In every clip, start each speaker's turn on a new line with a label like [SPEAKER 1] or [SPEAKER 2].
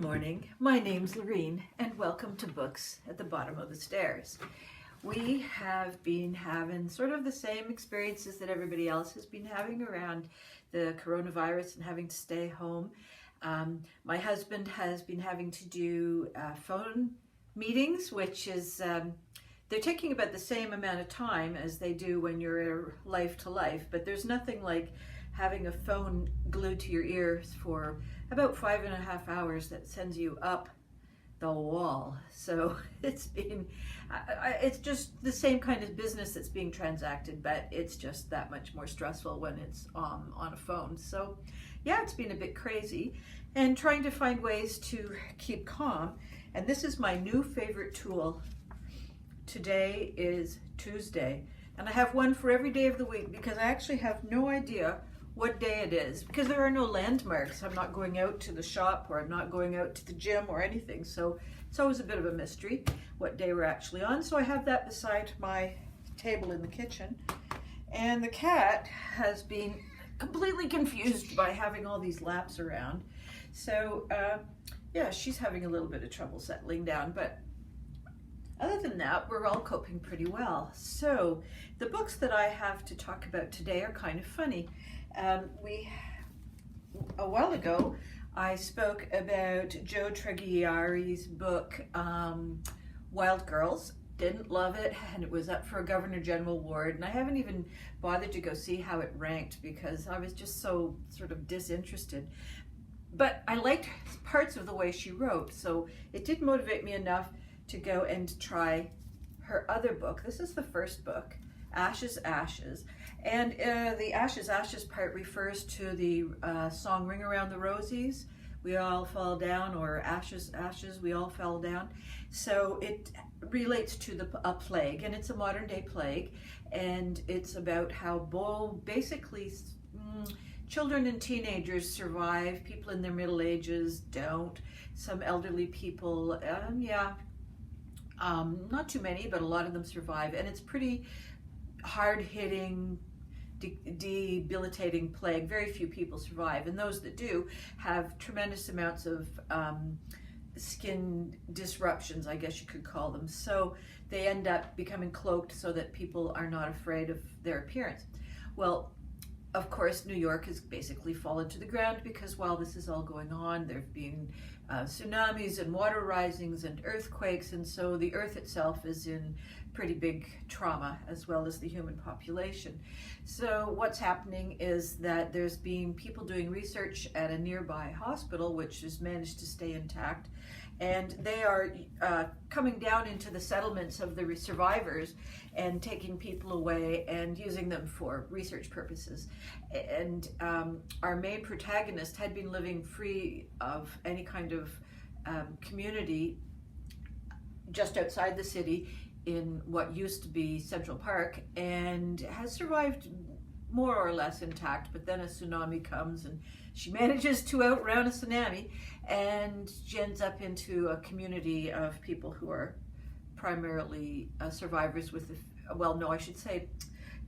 [SPEAKER 1] morning. My name's Lorene, and welcome to Books at the Bottom of the Stairs. We have been having sort of the same experiences that everybody else has been having around the coronavirus and having to stay home. My husband has been having to do phone meetings, which is, they're taking about the same amount of time as they do when you're life to life, but there's nothing like having a phone glued to your ears for about 5.5 hours that sends you up the wall. So it's been, it's just the same kind of business that's being transacted, but it's just that much more stressful when it's on a phone. So yeah, it's been a bit crazy and trying to find ways to keep calm. And this is my new favorite tool. Today is Tuesday, and I have one for every day of the week because I actually have no idea what day it is because there are no landmarks. I'm not going out to the shop or I'm not going out to the gym or anything, so it's always a bit of a mystery what day we're actually on. So I have that beside my table in the kitchen, and the cat has been completely confused by having all these laps around. So yeah, she's having a little bit of trouble settling down, but other than that, we're all coping pretty well. So the books that I have to talk about today are kind of funny. A while ago, I spoke about Joe Triggieri's book, Wild Girls. Didn't love it, and it was up for a Governor General award, and I haven't even bothered to go see how it ranked because I was just so sort of disinterested. But I liked parts of the way she wrote, so it did motivate me enough to go and try her other book. This is the first book, Ashes, Ashes. And the Ashes, Ashes part refers to the song Ring Around the Rosies, We All Fall Down, or Ashes, Ashes, We All Fell Down. So it relates to a plague, and it's a modern day plague, and it's about how basically children and teenagers survive, people in their middle ages don't, some elderly people, not too many, but a lot of them survive, and it's pretty hard-hitting, debilitating plague. Very few people survive, and those that do have tremendous amounts of skin disruptions, I guess you could call them. So they end up becoming cloaked so that people are not afraid of their appearance. Well, of course, New York has basically fallen to the ground because while this is all going on, there have been tsunamis and water risings and earthquakes, and so the earth itself is in pretty big trauma as well as the human population. So what's happening is that there's been people doing research at a nearby hospital which has managed to stay intact, and they are coming down into the settlements of the survivors and taking people away and using them for research purposes. And our main protagonist had been living free of any kind of community just outside the city in what used to be Central Park, and has survived more or less intact, but then a tsunami comes and she manages to outrun a tsunami, and she ends up into a community of people who are primarily survivors with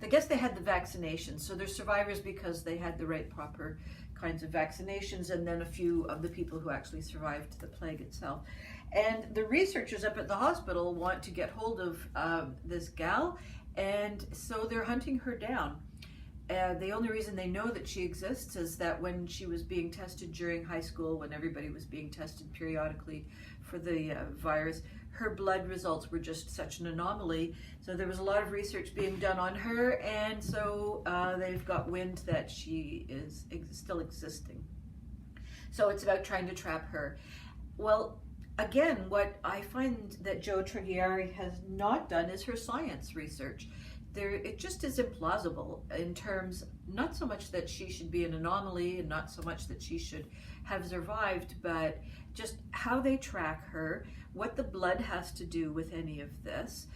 [SPEAKER 1] I guess they had the vaccinations, so they're survivors because they had the right proper kinds of vaccinations, and then a few of the people who actually survived the plague itself. And the researchers up at the hospital want to get hold of this gal, and so they're hunting her down. The only reason they know that she exists is that when she was being tested during high school, when everybody was being tested periodically for the virus, her blood results were just such an anomaly. So there was a lot of research being done on her, and so they've got wind that she is still existing. So it's about trying to trap her. Well, again, what I find that Joe Triggieri has not done is her science research. It just is implausible in terms, not so much that she should be an anomaly and not so much that she should have survived, but just how they track her, what the blood has to do with any of this,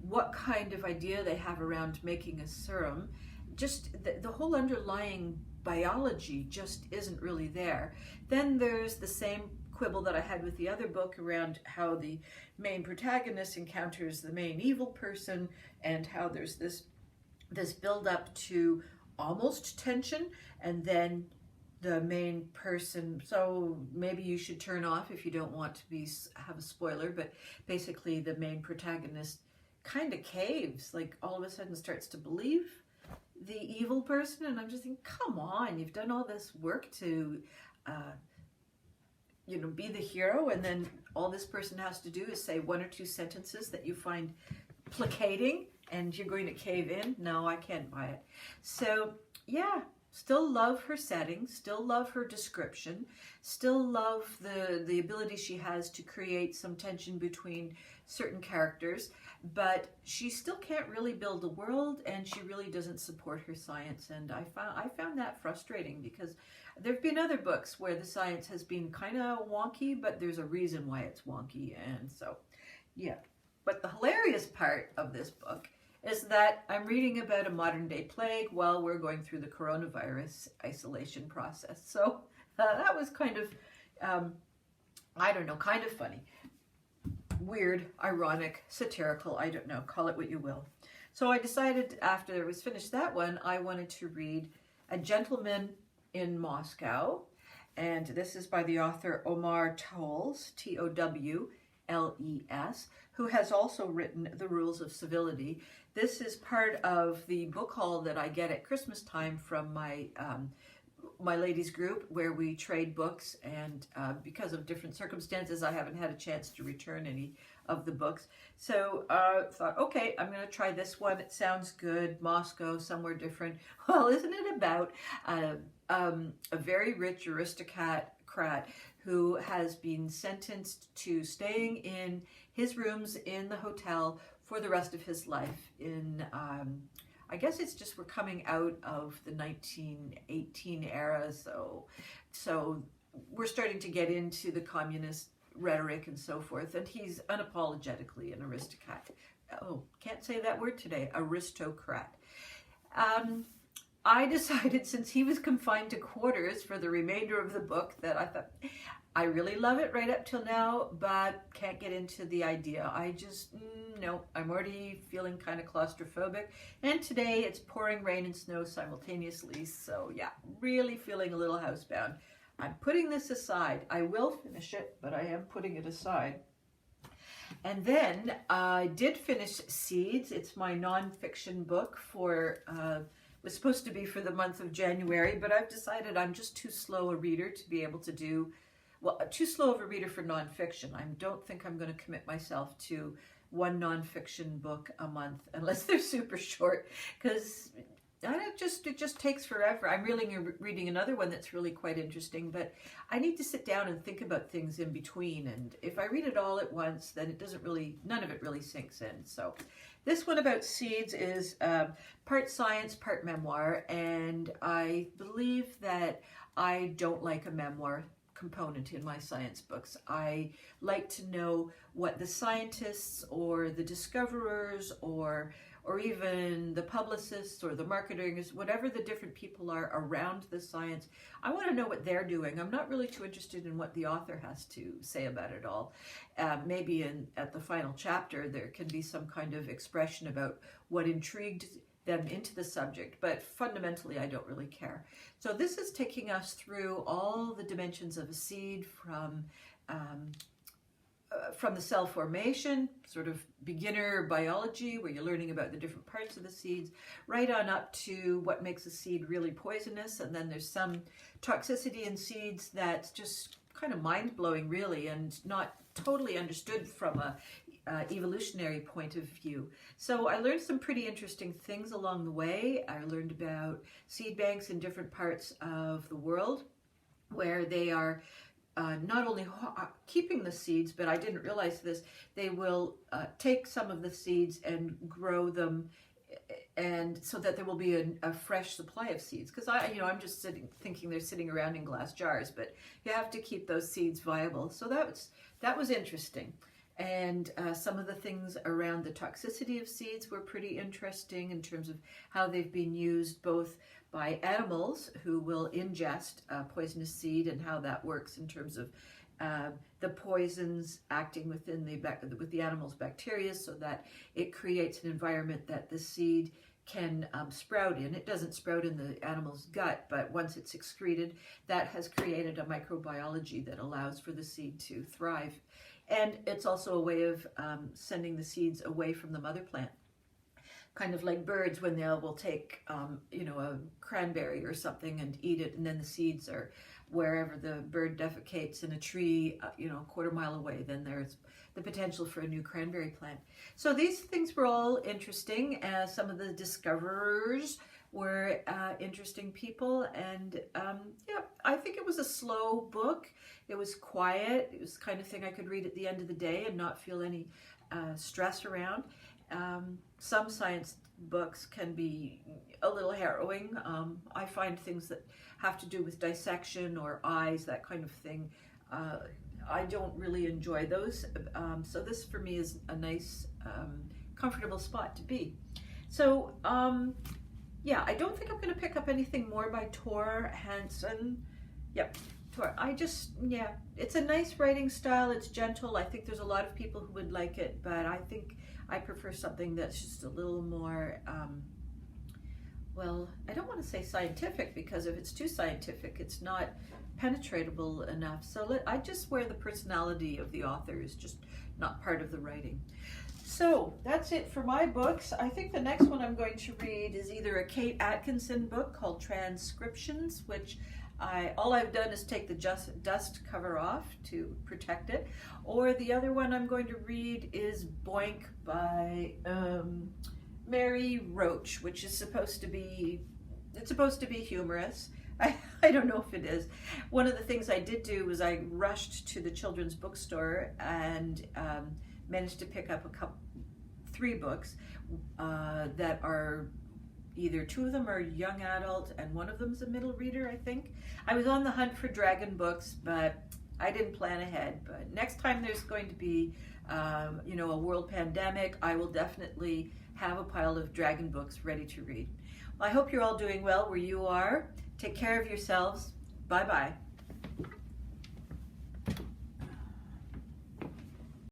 [SPEAKER 1] what kind of idea they have around making a serum. Just the whole underlying biology just isn't really there. Then there's the same quibble that I had with the other book around how the main protagonist encounters the main evil person, and how there's this build up to almost tension, and then the main person, so maybe you should turn off if you don't want to have a spoiler, but basically the main protagonist kind of caves, like all of a sudden starts to believe the evil person, and I'm just thinking, come on, you've done all this work to be the hero, and then all this person has to do is say one or two sentences that you find placating, and you're going to cave in? No, I can't buy it. So yeah, still love her setting, still love her description, still love the ability she has to create some tension between certain characters, but she still can't really build a world, and she really doesn't support her science. And I found that frustrating, because there have been other books where the science has been kind of wonky, but there's a reason why it's wonky. And so, yeah. But the hilarious part of this book is that I'm reading about a modern day plague while we're going through the coronavirus isolation process. So that was kind of, I don't know, kind of funny. Weird, ironic, satirical, I don't know, call it what you will. So I decided after I was finished that one, I wanted to read A Gentleman in Moscow. And this is by the author Omar Towles, Towles, who has also written The Rules of Civility. This is part of the book haul that I get at Christmas time from my ladies group, where we trade books, and because of different circumstances I haven't had a chance to return any of the books. So thought, okay, I'm going to try this one. It sounds good. Moscow, somewhere different. Well, isn't it about a very rich aristocrat who has been sentenced to staying in his rooms in the hotel for the rest of his life in I guess it's just we're coming out of the 1918 era, so we're starting to get into the communist rhetoric and so forth, and he's unapologetically an aristocrat. Oh, can't say that word today, aristocrat. I decided, since he was confined to quarters for the remainder of the book, that I thought, I really love it right up till now, but can't get into the idea. I just, no, I'm already feeling kind of claustrophobic. And today it's pouring rain and snow simultaneously. So yeah, really feeling a little housebound. I'm putting this aside. I will finish it, but I am putting it aside. And then I did finish Seeds. It's my nonfiction book for, was supposed to be for the month of January, but I've decided I'm just too slow a reader to be able to do, well, too slow of a reader for nonfiction. I don't think I'm going to commit myself to one nonfiction book a month unless they're super short, because it just takes forever. I'm really reading another one that's really quite interesting, but I need to sit down and think about things in between. And if I read it all at once, then it doesn't really, none of it really sinks in. So this one about Seeds is part science, part memoir, and I believe that I don't like a memoir component in my science books. I like to know what the scientists or the discoverers or even the publicists or the marketers, whatever the different people are around the science, I want to know what they're doing. I'm not really too interested in what the author has to say about it all. Maybe at the final chapter there can be some kind of expression about what intrigued them into the subject, but fundamentally I don't really care. So this is taking us through all the dimensions of a seed, from the cell formation, sort of beginner biology, where you're learning about the different parts of the seeds, right on up to what makes a seed really poisonous. And then there's some toxicity in seeds that's just kind of mind-blowing, really, and not totally understood from a evolutionary point of view. So I learned some pretty interesting things along the way. I learned about seed banks in different parts of the world, where they are not only keeping the seeds, but I didn't realize this, they will take some of the seeds and grow them, and so that there will be a fresh supply of seeds. Because I'm just thinking they're sitting around in glass jars, but you have to keep those seeds viable. So that was interesting. And some of the things around the toxicity of seeds were pretty interesting in terms of how they've been used both by animals who will ingest a poisonous seed, and how that works in terms of the poisons acting with the animal's bacteria, so that it creates an environment that the seed can sprout in. It doesn't sprout in the animal's gut, but once it's excreted, that has created a microbiology that allows for the seed to thrive. And it's also a way of sending the seeds away from the mother plant. Kind of like birds when they will take, a cranberry or something and eat it, and then the seeds are wherever the bird defecates in a tree, a quarter mile away, then there's the potential for a new cranberry plant. So these things were all interesting. Some of the discoverers were interesting people, and I think it was a slow book. It was quiet. It was the kind of thing I could read at the end of the day and not feel any stress around. Some science books can be a little harrowing. I find things that have to do with dissection or eyes, that kind of thing, I don't really enjoy those. So this for me is a nice, comfortable spot to be. So I don't think I'm going to pick up anything more by Tor Hansen. Yep. It's a nice writing style. It's gentle. I think there's a lot of people who would like it, but I think I prefer something that's just a little more, I don't want to say scientific, because if it's too scientific, it's not penetratable enough. So I just where the personality of the author is just not part of the writing. So that's it for my books. I think the next one I'm going to read is either a Kate Atkinson book called Transcriptions, which all I've done is take the dust cover off to protect it, or the other one I'm going to read is Boink by Mary Roach, which is supposed to be humorous. I don't know if it is. One of the things I did do was I rushed to the children's bookstore and managed to pick up 3 books that are either 2 of them are young adult and 1 of them is a middle reader, I think. I was on the hunt for dragon books, but I didn't plan ahead. But next time there's going to be, a world pandemic, I will definitely have a pile of dragon books ready to read. Well, I hope you're all doing well where you are. Take care of yourselves. Bye-bye.